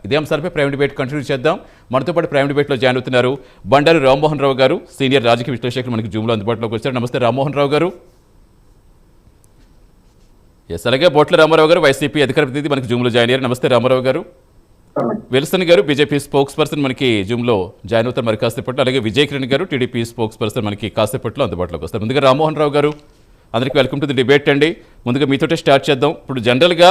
ఇదే అంశాలపై prime debate continue చేద్దాం. మనతో పాటు ప్రైమ్ డిబేట్లో జాయిన్ అవుతున్నారు బండారు రామ్మోహన్ రావు గారు, సీనియర్ రాజకీయ విశ్లేషకులు మనకి జూమ్లో అందుబాటులోకి వచ్చారు. నమస్తే రామ్మోహన్ రావు గారు. అలాగే బొట్ల రామారావు గారు, వైసీపీ అధికార ప్రతినిధి మనకి జూమ్లో జాయిన్ అయ్యారు. నమస్తే రామారావు గారు. విల్సన్ గారు, బీజేపీ స్పోక్స్ పర్సన్ మనకి జూమ్లో జాయిన్ అవుతారు మరి కాసేపట్లో. అలాగే విజయ్ కిరణ్ గారు, టీడీపీ స్పోక్స్ పర్సన్ మనకి కాసేపట్లో అందుబాటులోకి వస్తారు. ముందుగా రామ్మోహన్ రావు గారు, అందరికీ వెల్కమ్ టు ది డిబేట్ అండి. ముందుగా మీతోటే స్టార్ట్ చేద్దాం. ఇప్పుడు జనరల్గా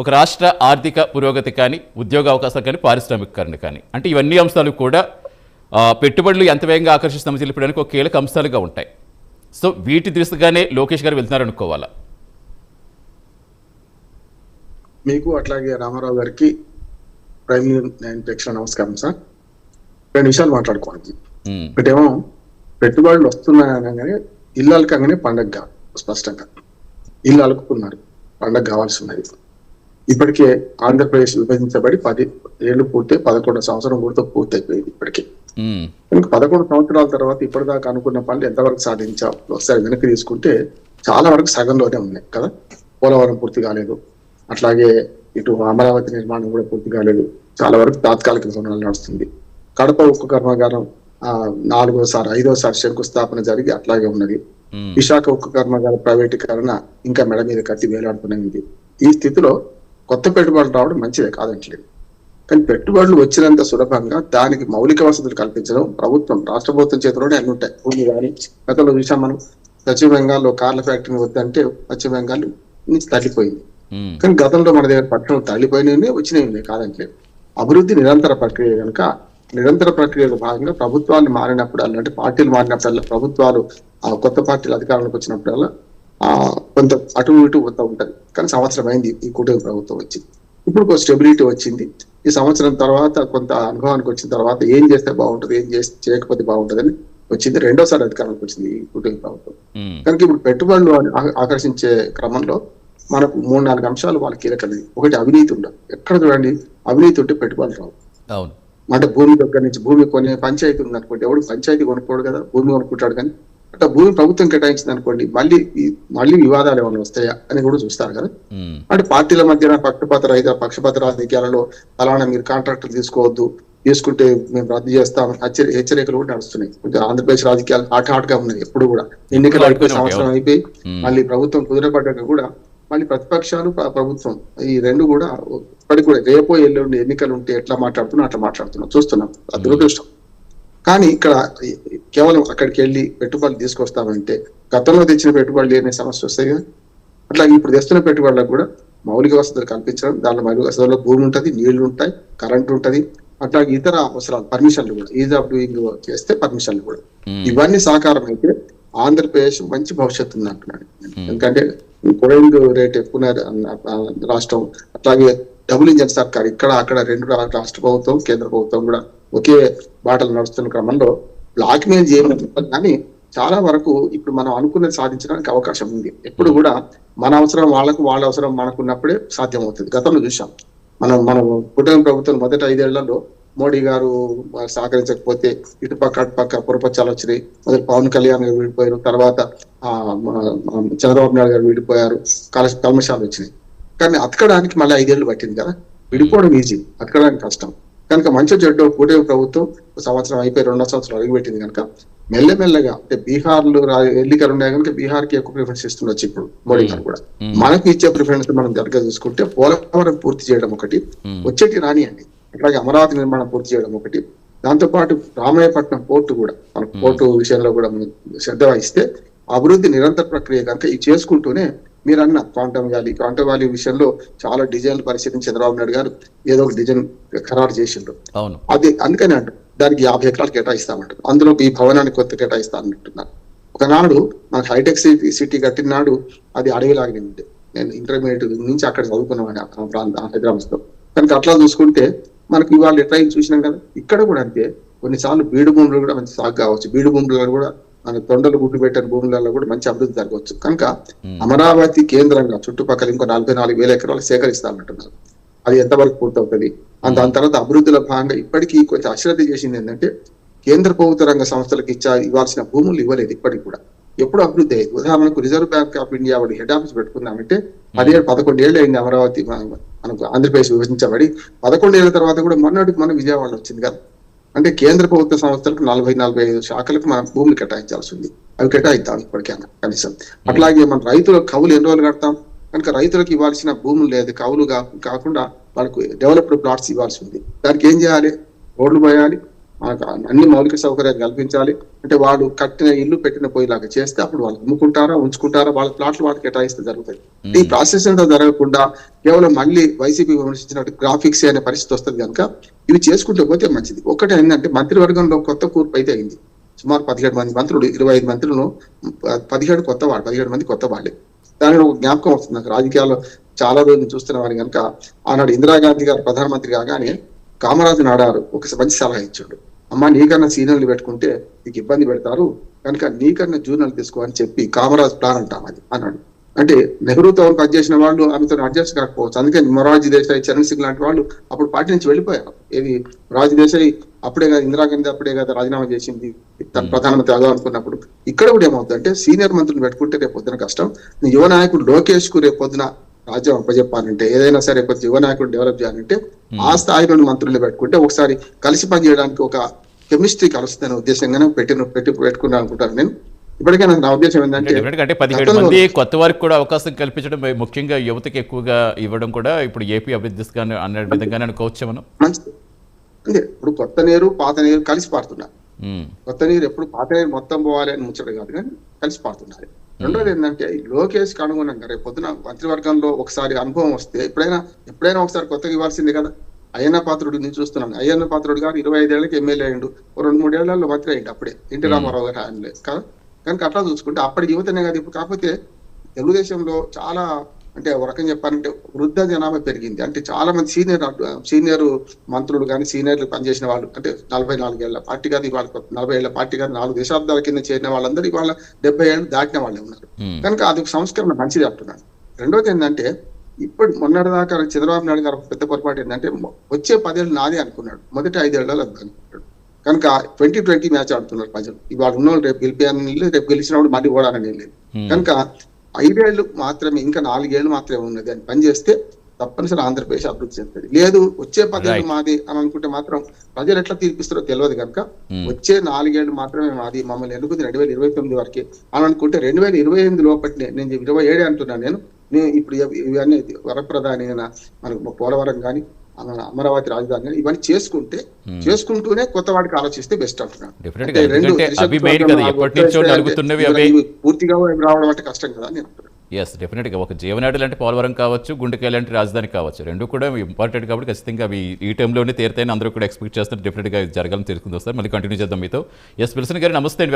ఒక రాష్ట్ర ఆర్థిక పురోగతి కానీ, ఉద్యోగ అవకాశాలు కానీ, పారిశ్రామికీకరణ కానీ, అంటే ఇవన్నీ అంశాలు కూడా పెట్టుబడులు ఎంత వేగంగా ఆకర్షిస్తామో తెలిపడానికి ఒక కీలక అంశాలుగా ఉంటాయి. సో వీటి దిశగానే లోకేష్ గారు వెళ్తున్నారనుకోవాలా? మీకు అట్లాగే రామారావు గారికి ప్రైమ్ నైన్ ప్రేక్షణ నమస్కారం సార్. రెండు విషయాలు మాట్లాడుకోవాలి. ఒకటేమో పెట్టుబడులు వస్తున్నాయనగానే ఇల్లు అలకంగానే పండగ, స్పష్టంగా ఇల్లు అలుకుతున్నారు, పండగ కావాల్సి ఉన్నది. ఇప్పటికే ఆంధ్రప్రదేశ్ విభజించబడి 10 ఏళ్ళు పూర్తి, 11వ సంవత్సరం కూడా పూర్తి అయిపోయింది ఇప్పటికే. ఇంకా 11 సంవత్సరాల తర్వాత ఇప్పటిదాకా అనుకున్న పనులు ఎంతవరకు సాధించా ఒకసారి వెనక్కి తీసుకుంటే చాలా వరకు సగంలోనే ఉన్నాయి కదా. పోలవరం పూర్తి కాలేదు, అట్లాగే ఇటు అమరావతి నిర్మాణం కూడా పూర్తి కాలేదు, చాలా వరకు తాత్కాలిక ధోరణాలు నడుస్తుంది. కడప ఉక్కు కర్మాగారం 4వసారి 5వసారి శంకుస్థాపన జరిగి అట్లాగే ఉన్నది. విశాఖ ఉక్కు కర్మాగారం ప్రైవేటీకరణ ఇంకా మెడ మీద కట్టి వేలాడుతున్నది. ఈ స్థితిలో కొత్త పెట్టుబడులు రావడం మంచిదే కాదంటలేదు, కానీ పెట్టుబడులు వచ్చినంత సులభంగా దానికి మౌలిక వసతులు కల్పించడం ప్రభుత్వం, రాష్ట్ర ప్రభుత్వం చేతిలోనే అన్ని ఉంటాయి. భూమి కానీ గతంలో చూసాం మనం, పశ్చిమ బెంగాల్లో కార్ల ఫ్యాక్టరీ వద్దంటే పశ్చిమ బెంగాల్ నుంచి తల్లిపోయింది. కానీ గతంలో మన దగ్గర పట్టణం తల్లిపోయినవి వచ్చినవి కాదంటలేదు. అభివృద్ధి నిరంతర ప్రక్రియ కనుక నిరంతర ప్రక్రియలో భాగంగా ప్రభుత్వాలు మారినప్పుడల్లా, అంటే పార్టీలు మారినప్పుడల్లా, ప్రభుత్వాలు కొత్త పార్టీలు అధికారంలోకి వచ్చినప్పుడల్లా కొంత అటు ఇటు పోతూ ఉంటది. కానీ సంవత్సరం అయింది ఈ కూటమి ప్రభుత్వం వచ్చి, ఇప్పుడు కొంత స్టెబిలిటీ వచ్చింది. ఈ సంవత్సరం తర్వాత కొంత అనుభవానికి వచ్చిన తర్వాత ఏం చేస్తే బాగుంటుంది, ఏం చేయకపోతే బాగుంటుంది అని వచ్చింది. రెండోసారి అధికారంలోకి వచ్చింది ఈ కూటమి ప్రభుత్వం. కనుక ఇప్పుడు పెట్టుబడులు ఆకర్షించే క్రమంలో మనకు 3-4 అంశాలు వాళ్ళ కీలకమైనది. ఒకటి అవినీతి ఉండాలి. ఎక్కడ చూడండి అవినీతి ఉంటే పెట్టుబడులు రావు. అంటే భూమి దగ్గర నుంచి, భూమి కొనే పంచాయతీ ఉంది అనుకోండి, ఎవడు పంచాయతీ కొనుక్కోడు కదా, భూమి కొనుక్కుంటాడు. కానీ అట్లా భూమి ప్రభుత్వం కేటాయించింది అనుకోండి, మళ్ళీ వివాదాలు ఏమైనా వస్తాయా అని కూడా చూస్తారు కదా. అంటే పార్టీల మధ్యన పక్షపాత రాజకీయాలలో అలానే మీరు కాంట్రాక్టులు తీసుకోవద్దు, తీసుకుంటే మేము రద్దు చేస్తాం హెచ్చరికలు కూడా నడుస్తున్నాయి. ఆంధ్రప్రదేశ్ రాజకీయాలు హాట్గా ఉన్నాయి. ఎప్పుడు కూడా ఎన్నికలు అయిపోయి సంవత్సరం అయిపోయి మళ్ళీ ప్రభుత్వం కుదిరపడ్డాక కూడా మళ్ళీ ప్రతిపక్షాలు ప్రభుత్వం ఈ రెండు కూడా ఇప్పటికి కూడా రేపో ఎల్లుండి ఎన్నికలు ఉంటే ఎట్లా అట్లా మాట్లాడుతున్నాం చూస్తున్నాం. అది దురదృష్టం. కానీ ఇక్కడ కేవలం అక్కడికి వెళ్ళి పెట్టుబడులు తీసుకొస్తామంటే గతంలో తెచ్చిన పెట్టుబడులు లేని సమస్య వస్తాయి కదా. అట్లా ఇప్పుడు తెస్తున్న పెట్టుబడులకు కూడా మౌలిక వసతులు కల్పించడం, దానిలో మౌలిక వసతుల్లో భూమి ఉంటుంది, నీళ్లు ఉంటాయి, కరెంట్ ఉంటుంది, అట్లాగే ఇతర అవసరాలు పర్మిషన్లు కూడా, ఈజ్ ఆఫ్ డూయింగ్ చేస్తే పర్మిషన్లు కూడా, ఇవన్నీ సహకారం అయితే ఆంధ్రప్రదేశ్ మంచి భవిష్యత్తు ఉంది అంటున్నాడు. ఎందుకంటే పొడవింగ్ రేట్ ఎక్కువ రాష్ట్రం, అట్లాగే డబుల్ ఇంజన్ సర్కార్, ఇక్కడ అక్కడ రెండు రాష్ట్ర ప్రభుత్వం కేంద్ర ప్రభుత్వం కూడా ఒకే బాటలు నడుస్తున్న క్రమంలో బ్లాక్ మెయిల్ చేయడం, కానీ చాలా వరకు ఇప్పుడు మనం అనుకున్నది సాధించడానికి అవకాశం ఉంది. ఎప్పుడు కూడా మన అవసరం వాళ్ళకు, వాళ్ళ అవసరం మనకున్నప్పుడే సాధ్యం అవుతుంది. గతంలో చూసాం మనం కూటమి ప్రభుత్వం మొదటి 5 ఏళ్లలో మోడీ గారు సహకరించకపోతే ఇటుపక్క పురపచ్చాలు వచ్చినాయి. మొదటి పవన్ కళ్యాణ్ గారు విడిపోయారు, తర్వాత చంద్రబాబు నాయుడు గారు విడిపోయారు, కల్మషాలు వచ్చినాయి. కానీ అతకడానికి మళ్ళీ 5 ఏళ్ళు పట్టింది కదా. విడిపోవడం ఈజీ, అతకడానికి కష్టం. కనుక మంచి చెడ్డ కూటమి ప్రభుత్వం సంవత్సరం అయిపోయి 2వ సంవత్సరం అడుగుపెట్టింది కనుక మెల్లమెల్లగా, అంటే బీహార్లో ఎన్నికలు ఉన్నాయి కనుక బీహార్కి ఎక్కువ ప్రిఫరెన్స్ ఇస్తుండొచ్చు ఇప్పుడు మోడీ గారు కూడా. మనకు ఇచ్చే ప్రిఫరెన్స్ మనం దగ్గర చూసుకుంటే పోలవరం పూర్తి చేయడం ఒకటి, వచ్చేటి రానియండి, అట్లాగే అమరావతి నిర్మాణం పూర్తి చేయడం ఒకటి, దాంతో పాటు రామాయపట్నం పోర్టు కూడా, మన పోర్టు విషయంలో కూడా మనం శ్రద్ధ వహిస్తే అభివృద్ధి నిరంతర ప్రక్రియ కనుక ఇది చేసుకుంటూనే మీరు అన్న క్వాంటమ్ వ్యాలీ విషయంలో చాలా డిజైన్లు పరిశీలించి చంద్రబాబు నాయుడు గారు ఏదో ఒక డిజైన్ ఖరారు చేసిండ్రు. అది అందుకని అంట దానికి 50 ఎకరాలు కేటాయిస్తామంటారు, అందులో ఈ భవనానికి కొత్త కేటాయిస్తానంటున్నారు. ఒకనాడు మనకు హైటెక్ సిటీ కట్టిన నాడు అది అడవిలాగే ఉంది. నేను ఇంటర్మీడియట్ నుంచి అక్కడ చదువుకున్నామని ఆ ప్రాంతం హైదరాబాద్ లో. కనుక అట్లా చూసుకుంటే మనకి ఇవాళ ఎట్లా చూసినాం కదా, ఇక్కడ కూడా అంతే. కొన్నిసార్లు బీడు భూములు కూడా మంచి సాగు కావచ్చు, బీడు భూములలో కూడా మన తొండలు గుడ్డు పెట్టిన భూములలో కూడా మంచి అభివృద్ధి జరగవచ్చు. కనుక అమరావతి కేంద్రంగా చుట్టుపక్కల ఇంకో 44,000 ఎకరాలు సేకరిస్తామంటున్నారు. అది ఎంతవరకు పూర్తవుతుంది? దాని తర్వాత అభివృద్ధిలో భాగంగా ఇప్పటికీ కొంచెం అశ్రద్ధ చేసింది ఏంటంటే కేంద్ర ప్రభుత్వ రంగ సంస్థలకు ఇవ్వాల్సిన భూములు ఇవ్వలేదు ఇప్పటికి కూడా. ఎప్పుడు అభివృద్ధి అయ్యింది. ఉదాహరణకు రిజర్వ్ బ్యాంక్ ఆఫ్ ఇండియా వాడు హెడ్ ఆఫీస్ పెట్టుకున్నామంటే 11 ఏళ్ళు అయింది అమరావతి మనకు ఆంధ్రప్రదేశ్ విభజించబడి. 11 ఏళ్ల తర్వాత కూడా మొన్నటికి మన విజయవాడ వచ్చింది కదా. అంటే కేంద్ర ప్రభుత్వ సంస్థలకు 40-45 శాఖలకు మనం భూములు కేటాయించాల్సి ఉంది. అవి కేటాయిద్దాం ఇప్పటికైనా కనీసం. అట్లాగే మన రైతులకు కవులు ఎన్ని రోజులు కడతాం కనుక రైతులకు ఇవ్వాల్సిన భూములు లేదు, కవులు కాకుండా వాళ్ళకు డెవలప్డ్ ప్లాట్స్ ఇవ్వాల్సి ఉంది. దానికి ఏం చేయాలి? రోడ్లు పోయాలి, మనకు అన్ని మౌలిక సౌకర్యాలు కల్పించాలి. అంటే వాడు కట్టిన ఇల్లు పెట్టిన పోయేలాగా చేస్తే అప్పుడు వాళ్ళు అమ్ముకుంటారా ఉంచుకుంటారా, వాళ్ళ ప్లాట్లు వాళ్ళకి కేటాయిస్తే జరుగుతుంది. ఈ ప్రాసెస్ అంతా జరగకుండా కేవలం మళ్ళీ వైసీపీ విమర్శించినట్టు గ్రాఫిక్స్ అనే పరిస్థితి వస్తుంది కనుక ఇవి చేసుకుంటూ పోతే మంచిది. ఒకటి ఏంటంటే మంత్రివర్గంలో కొత్త కూర్పు అయితే అయింది. సుమారు 17 మంది మంత్రులు, 25 మంత్రులను 17 మంది కొత్త వాళ్ళే. దానిలో ఒక జ్ఞాపకం వస్తుంది నాకు. రాజకీయాల్లో చాలా రోజులు చూస్తున్న వారి కనుక ఆనాడు ఇందిరాగాంధీ గారు ప్రధానమంత్రి కాగానే కామరాజు నాడారు ఒక మంచి సలహా ఇచ్చాడు. అమ్మ నీకన్నా సీనియర్లు పెట్టుకుంటే నీకు ఇబ్బంది పెడతారు కనుక నీకన్నా జూనియర్లు తీసుకో అని చెప్పి కామరాజ్ ప్లాన్ అంటాం అది అన్నాడు. అంటే నెహ్రూతో పనిచేసిన వాళ్ళు ఆమెతో అడ్జస్ట్ కాకపోవచ్చు. అందుకని మొరార్జీ దేశాయ్, చరణ్ సింగ్ లాంటి వాళ్ళు అప్పుడు పార్టీ నుంచి వెళ్ళిపోయారు. ఏది మొరార్జీ దేశాయ్ అప్పుడే కదా, ఇందిరాగాంధీ అప్పుడే కదా రాజీనామా చేసింది తన ప్రధానమంత్రి అదో అనుకున్నప్పుడు. ఇక్కడ కూడా ఏమవుతుంది అంటే సీనియర్ మంత్రులు పెట్టుకుంటే రేపు పొద్దున కష్టం. యువ నాయకుడు లోకేష్ కు రేపు పొద్దున రాజ్యం అప్పచెప్పాలంటే, ఏదైనా సరే కొంచెం యువ నాయకుడు డెవలప్ చేయాలంటే ఆ స్థాయిలోని మంత్రులు పెట్టుకుంటే ఒకసారి కలిసి పనిచేయడానికి ఒక కెమిస్ట్రీ కలుస్తుందనే ఉద్దేశంగానే పెట్టుకున్నాను అనుకుంటాను నేను. ఇప్పటికైనా నా ఉద్దేశం ఏంటంటే 17 మంది కొత్త వారికి కూడా అవకాశం కల్పించడం, ముఖ్యంగా యువతకి ఎక్కువగా ఇవ్వడం కూడా ఇప్పుడు ఏపీ అభివృద్ధి అనే విధంగానే అనుకోవచ్చు మనం. మంచిది. అంటే ఇప్పుడు కొత్త నీరు పాత నీరు కలిసి పారుతున్నారు. కొత్త నీరు ఎప్పుడు పాత నీరు మొత్తం పోవాలి అని ముచ్చట కాదు, కానీ కలిసి పారుతున్నారు. రెండోది ఏంటంటే లోకేష్ కి అనుగుణంగా రేపు పొద్దున మంత్రివర్గంలో ఒకసారి అనుభవం వస్తే ఎప్పుడైనా ఒకసారి కొత్తగా ఇవ్వాల్సిందే కదా. అయ్యన్న పాత్రుడు నేను చూస్తున్నాను. అయ్యన్న పాత్రుడు గారు 25 ఏళ్ళకి ఎమ్మెల్యే అయ్యిండు, 2-3 ఏళ్లలో మంత్రి అయ్యిండు అప్పుడే ఎన్టీ రామారావు గారు ఆయన లేదు కదా. కనుక అట్లా చూసుకుంటే అప్పటి యువతనే కదా. ఇప్పుడు కాకపోతే తెలుగుదేశంలో చాలా అంటే ఒక రకం చెప్పాలంటే వృద్ధ జనాభా పెరిగింది. అంటే చాలా మంది సీనియర్ మంత్రులు కానీ సీనియర్లు పనిచేసిన వాళ్ళు, అంటే 44 ఏళ్ల పార్టీ కాదు ఇవాళ, 40 ఏళ్ల పార్టీ కాదు, 4 దశాబ్దాల కింద చేరిన వాళ్ళందరూ ఇవాళ 70 ఏళ్ళు దాటిన వాళ్ళే ఉన్నారు. కనుక అది ఒక సంస్కరణ మంచిది అంటున్నాను. రెండోది ఏంటంటే ఇప్పుడు మొన్నటిదాకా చంద్రబాబు నాయుడు గారు పెద్ద పొరపాటు ఏంటంటే వచ్చే 10 ఏళ్ళు నాదే అనుకున్నాడు, మొదటి 5 ఏళ్ళలో అనుకున్నాడు. కనుక 2020 మ్యాచ్ ఆడుతున్నారు ప్రజలు. ఇవాళ ఉన్న వాళ్ళు రేపు రేపు గెలిచినప్పుడు మళ్ళీ ఓడాలని లేదు. కనుక 5 ఏళ్ళు మాత్రమే, ఇంకా 4 ఏళ్ళు మాత్రమే ఉన్నది అని పనిచేస్తే తప్పనిసరి ఆంధ్రప్రదేశ్ అభివృద్ధి చెందుతుంది. లేదు వచ్చే 10 ఏళ్ళు మాది అని అనుకుంటే మాత్రం ప్రజలు ఎట్లా తీర్పిస్తారో తెలియదు. కనుక వచ్చే 4 ఏళ్ళు మాత్రమే మాది, మమ్మల్ని ఎన్నుకుంది 2029 వరకే అని అనుకుంటే 2028 లోపటినే, నేను 27 అంటున్నాను నేను ఇప్పుడు ఇవన్నీ వరప్రధాని మనకు పోలవరం కానీ అమరావతి రాజధాని ఇవన్నీ చేసుకుంటూనే కొత్త వాడికి ఆలోచిస్తే బెస్ట్ అంటున్నాను. పూర్తిగా రావడం అంటే కష్టం కదా నేను అంటున్నాను. ఎస్, డెఫినెట్గా ఒక జీవనాడి లాంటి పోలవరం కావచ్చు, గుండెకాయ లాంటి రాజధాని కావచ్చు, రెండు కూడా ఇంపార్టెంట్ కాబట్టి ఖచ్చితంగా అవి ఈ టైంలోనే తీరుతాయని అందరూ కూడా ఎక్స్పెక్ట్ చేస్తారు. డెఫినెట్గా జరగాలని తెలుసుకుంది వస్తారు. మళ్ళీ కంటిన్యూ చేద్దాం మీతో. ఎస్, విల్సన్ గారు నమస్తే అండి.